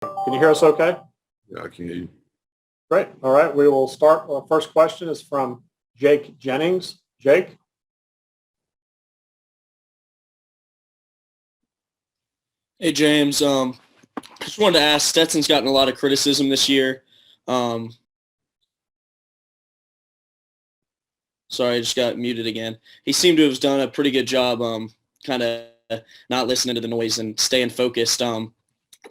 Can you hear us okay? Yeah, I can hear you. Great. All right. We will start. First question is from Jake Jennings. Jake? Hey, James. Just wanted to ask, Stetson's gotten a lot of criticism this year. Sorry, I just got muted again. He seemed to have done a pretty good job kind of not listening to the noise and staying focused.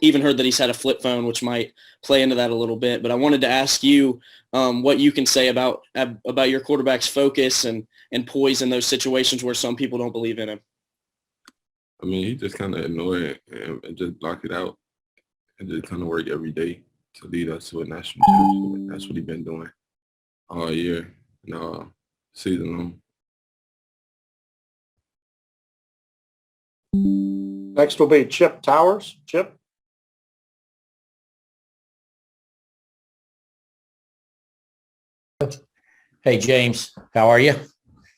Even heard that he's had a flip phone, which might play into that a little bit. But I wanted to ask you what you can say about your quarterback's focus and poise in those situations where some people don't believe in him. I mean, he just kind of ignored it and just block it out and just kind of work every day to lead us to a national championship. That's what he's been doing all year and all season long. Next will be Chip Towers. Chip? Hey, James, how are you?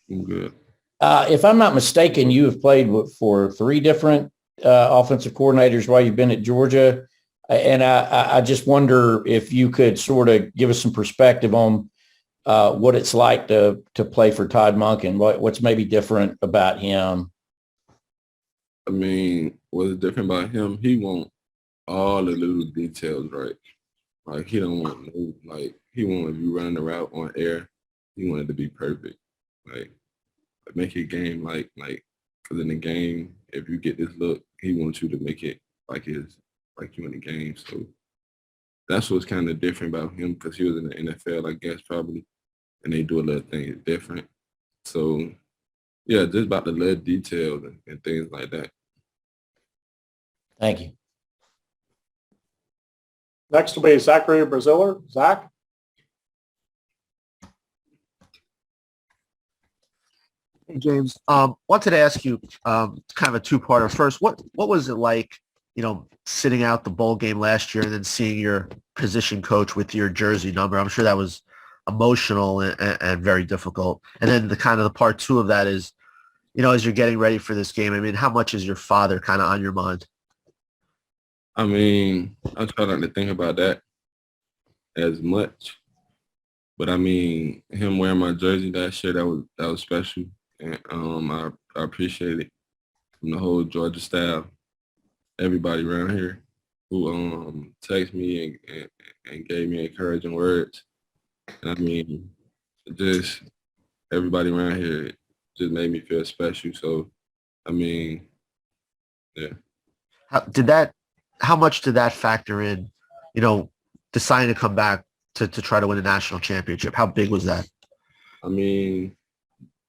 I'm good. If I'm not mistaken, you have played for three different offensive coordinators while you've been at Georgia. And I just wonder if you could sort of give us some perspective on what it's like to play for Todd Monken. What's maybe different about him? I mean, what's different about him, he want all the little details right. Like, he don't want no, like, he want you running the route on air. He wanted to be perfect. Like make your game like, because in the game, if you get this look, he wants you to make it like you in the game. So that's what's kind of different about him, because he was in the NFL, I guess, probably, and they do a little things different. So, yeah, just about the little details and things like that. Thank you. Next will be Zachary Braziller. Zach? Hey, James, wanted to ask you kind of a two-parter. First, what was it like, sitting out the bowl game last year and then seeing your position coach with your jersey number? I'm sure that was emotional and very difficult. And then the part two of that is, as you're getting ready for this game, I mean, how much is your father kind of on your mind? I mean, I try not to think about that as much. But I mean, him wearing my jersey last year, that was special. And I appreciate it from the whole Georgia staff, everybody around here who texted me and gave me encouraging words. And I mean, just everybody around here just made me feel special. So, I mean, yeah. How much did that factor in, deciding to come back to try to win a national championship? How big was that? I mean,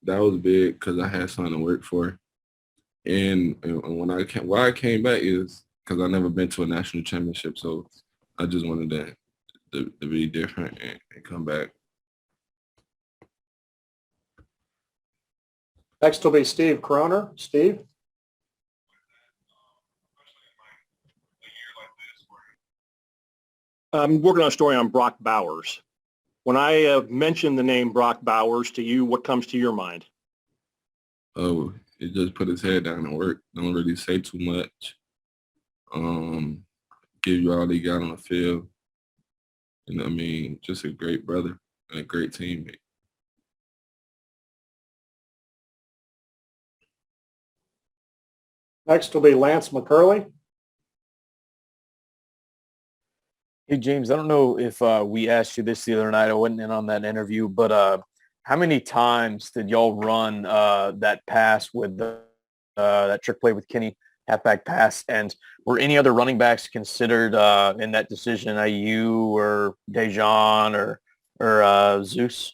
that was big because I had something to work for. And why I came back is because I never been to a national championship. So I just wanted that to be different and come back. Next will be Steve Croner. Steve? I'm working on a story on Brock Bowers. When I mention the name Brock Bowers to you, what comes to your mind? Oh, he just put his head down and work. Don't really say too much. Give you all he got on the field. And I mean, just a great brother and a great teammate. Next will be Lance McCurley. Hey, James, I don't know if we asked you this the other night. I wasn't in on that interview, but how many times did y'all run that pass with that trick play with Kenny, halfback pass? And were any other running backs considered in that decision, IU or Dejan or Zeus?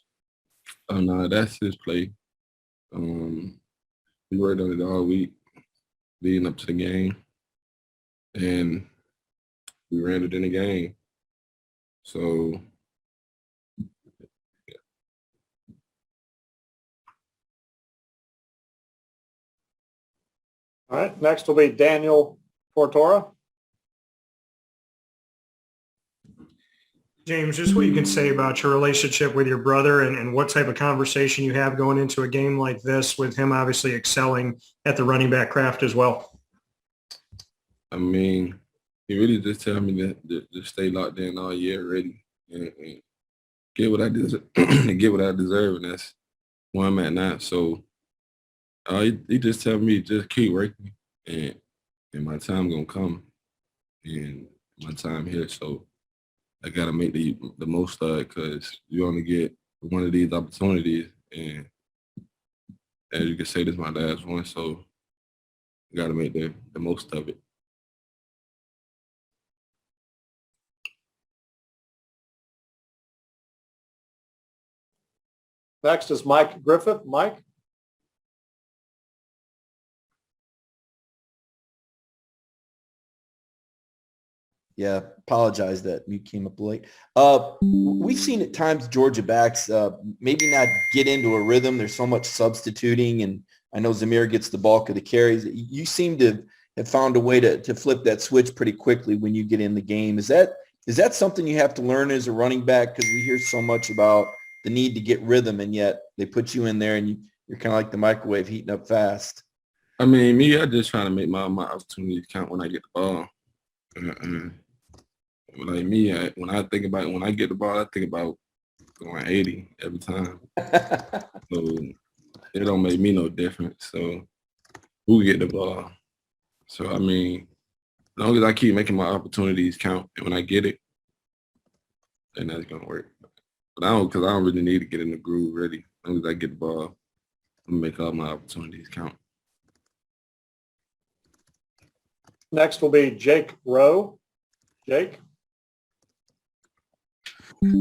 Oh, no, that's his play. We worked on it all week leading up to the game, and we ran it in the game. So, yeah. All right. Next will be Daniel Tortora. James, just what you can say about your relationship with your brother and what type of conversation you have going into a game like this with him obviously excelling at the running back craft as well. I mean, he really just tell me to stay locked in all year ready and get what I deserve, get what I deserve, and that's where I'm at now. So he just tell me just keep working, and my time gonna come, and my time here. So I gotta make the most of it because you only get one of these opportunities, and as you can say, this is my last one. So I gotta make the most of it. Next is Mike Griffith. Mike? Yeah, apologize that mute came up late. We've seen at times Georgia backs maybe not get into a rhythm. There's so much substituting, and I know Zamir gets the bulk of the carries. You seem to have found a way to flip that switch pretty quickly when you get in the game. Is that something you have to learn as a running back? Because we hear so much about the need to get rhythm, and yet they put you in there and you're kind of like the microwave heating up fast. I mean, me, I just trying to make my opportunities count when I get the ball. Like me, when I get the ball, I think about going 80 every time. So it don't make me no difference. So who get the ball? So I mean, as long as I keep making my opportunities count, and when I get it, then that's gonna work. But I don't really need to get in the groove ready. As long as I get the ball, I'm gonna make all my opportunities count. Next will be Jake Rowe. Jake?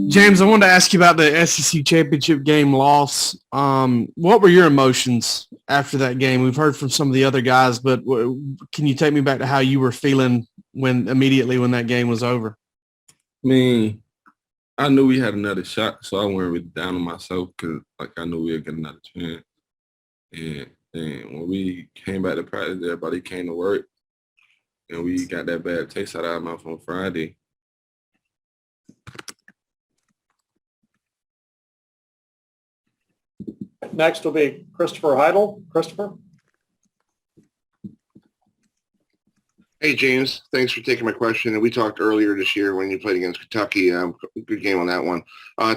James, I wanted to ask you about the SEC championship game loss. What were your emotions after that game? We've heard from some of the other guys, but can you take me back to how you were feeling immediately when that game was over? I mean, I knew we had another shot, so I wasn't really down on myself because, like, I knew we would get another chance. And when we came back to practice, everybody came to work, and we got that bad taste out of our mouth on Friday. Next will be Christopher Heidel. Christopher? Hey, James. Thanks for taking my question. And we talked earlier this year when you played against Kentucky. Good game on that one.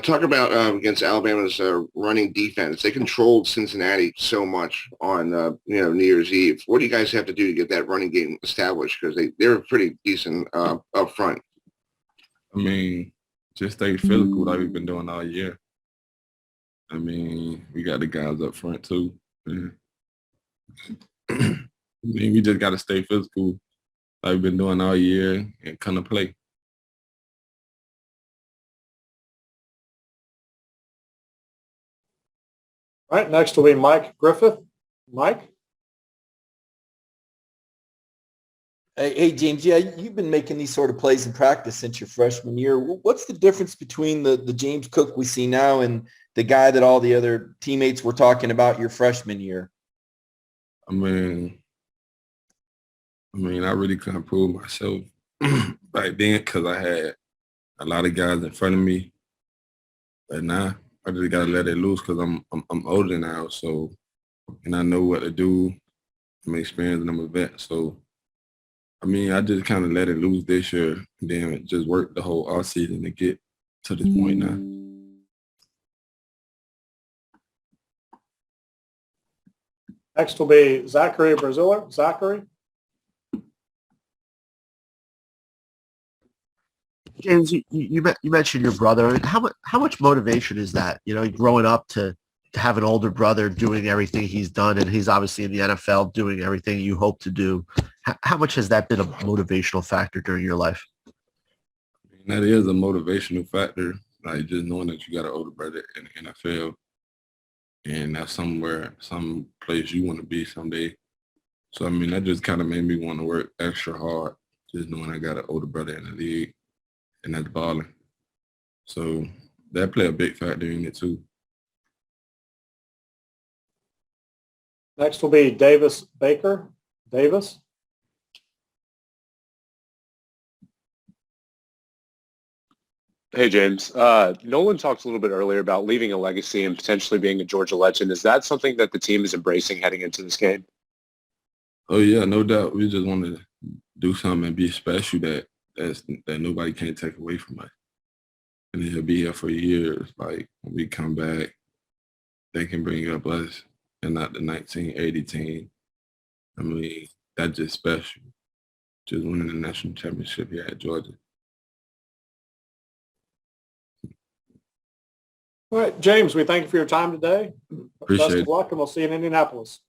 Talk about against Alabama's running defense. They controlled Cincinnati so much on New Year's Eve. What do you guys have to do to get that running game established? Because they're pretty decent up front. I mean, just stay physical like we've been doing all year. I mean, we got the guys up front too. I mean, we just got to stay physical like we've been doing all year and kind of play. All right, next will be Mike Griffith. Mike? Hey, James, yeah, you've been making these sort of plays in practice since your freshman year. What's the difference between the James Cook we see now and the guy that all the other teammates were talking about your freshman year? I mean, I really couldn't prove myself back then because I had a lot of guys in front of me. But now I just gotta let it loose because I'm older now, so and I know what to do. I'm experienced and I'm a vet, so I mean, I just kind of let it loose this year and then just work the whole offseason to get to this point now. Next will be Zachary Braziller. Zachary? James, you mentioned your brother. I mean, how much motivation is that? You know, growing up to have an older brother doing everything he's done, and he's obviously in the NFL doing everything you hope to do. How much has that been a motivational factor during your life? That is a motivational factor, like just knowing that you got an older brother in the NFL, and that's some place you want to be someday. So I mean, that just kind of made me want to work extra hard, just knowing I got an older brother in the league, and that's balling. So that play a big factor in it too. Next will be Davis Baker. Davis? Hey, James. Nolan talked a little bit earlier about leaving a legacy and potentially being a Georgia legend. Is that something that the team is embracing heading into this game? Oh, yeah, no doubt. We just want to do something and be special that that nobody can take away from us. And he'll be here for years. Like when we come back, they can bring up us and not the 1980 team. I mean, that's just special. Just winning the national championship here at Georgia. All right, James, we thank you for your time today. Appreciate Best it. of luck, and we'll see you in Indianapolis.